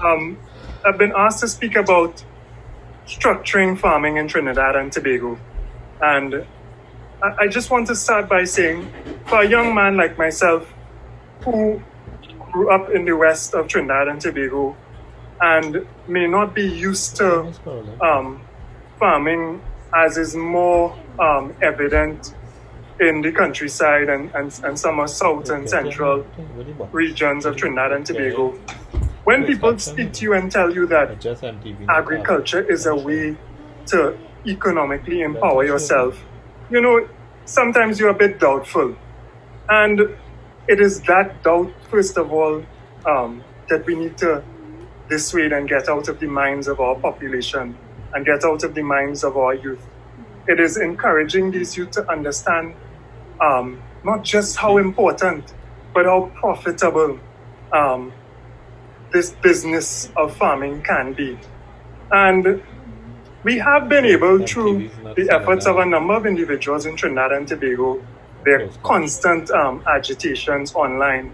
Um, I've been asked to speak about structuring farming in Trinidad and Tobago. And I just want to start by saying, for a young man like myself, who grew up in the west of Trinidad and Tobago and may not be used to farming as is more evident in the countryside and some of south and central regions of Trinidad and Tobago. When people speak to you and tell you that agriculture is a way to economically empower yourself, sometimes you're a bit doubtful. And it is that doubt, first of all, that we need to dissuade and get out of the minds of our population and get out of the minds of our youth. It is encouraging these youth to understand not just how important, but how profitable this business of farming can be. And we have been able, through the efforts of a number of individuals in Trinidad and Tobago, their constant agitations online.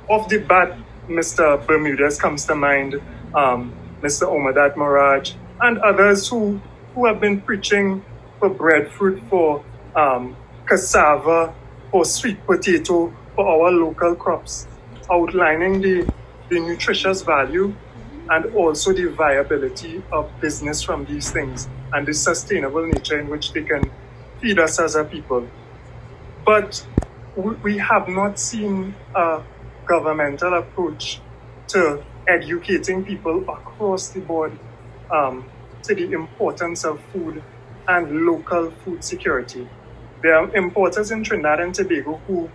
Off the bat, Mr. Bermudez comes to mind, Mr. Omadat Maraj, and others who have been preaching for breadfruit, for cassava, for sweet potato, for our local crops, outlining the nutritious value and also the viability of business from these things and the sustainable nature in which they can feed us as a people. But we have not seen a governmental approach to educating people across the board to the importance of food and local food security. There are importers in Trinidad and Tobago who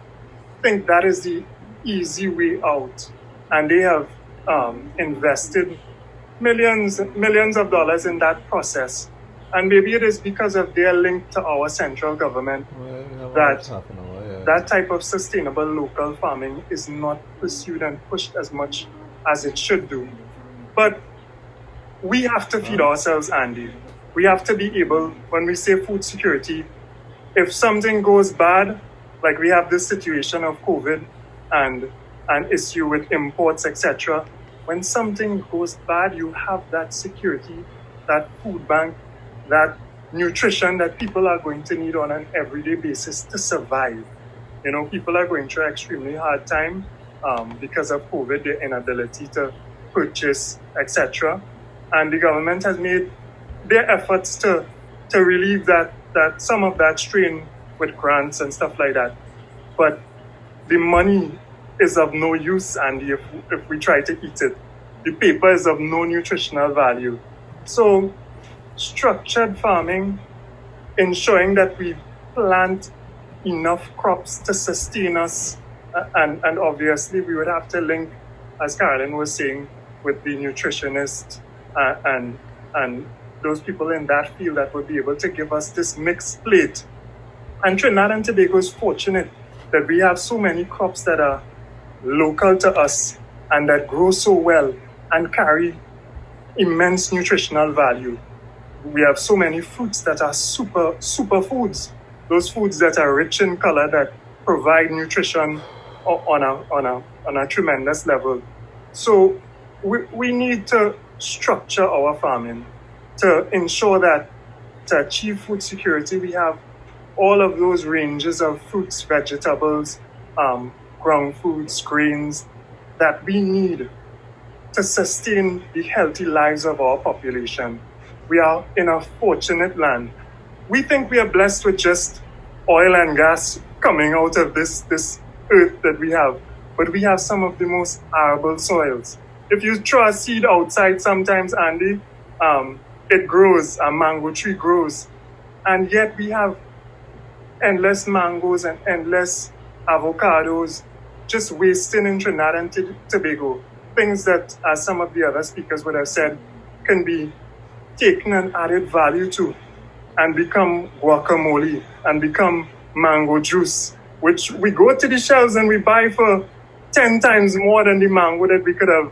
think that is the easy way out, and they have invested millions of dollars in that process. And maybe it is because of their link to our central government that type of sustainable local farming is not pursued and pushed as much as it should do. But we have to feed ourselves, Andy. We have to be able, when we say food security, if something goes bad, like we have this situation of COVID and an issue with imports, etc., when something goes bad, you have that security, that food bank, that nutrition that people are going to need on an everyday basis to survive. People are going through an extremely hard time because of COVID, their inability to purchase, etc. And the government has made their efforts to relieve that some of that strain with grants and stuff like that. But the money is of no use, Andy, if we try to eat it. The paper is of no nutritional value. So structured farming, ensuring that we plant enough crops to sustain us, and obviously we would have to link, as Carolyn was saying, with the nutritionists and those people in that field that would be able to give us this mixed plate. And Trinidad and Tobago is fortunate that we have so many crops that are local to us and that grow so well and carry immense nutritional value. We have so many fruits that are super foods, those foods that are rich in color, that provide nutrition on a tremendous level. So we need to structure our farming to ensure that to achieve food security, we have all of those ranges of fruits, vegetables, ground foods, grains that we need to sustain the healthy lives of our population. We are in a fortunate land. We think we are blessed with just oil and gas coming out of this earth that we have, but we have some of the most arable soils. If you throw a seed outside sometimes, Andy, it grows, a mango tree grows, and yet we have endless mangoes and endless avocados just wasting in Trinidad and Tobago. Things that, as some of the other speakers would have said, can be taken and added value to and become guacamole and become mango juice, which we go to the shelves and we buy for 10 times more than the mango that we could have,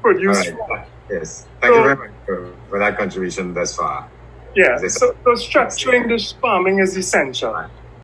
produced. Right. Yes. Thank you very much for that contribution thus far. Yeah, so structuring this farming is essential.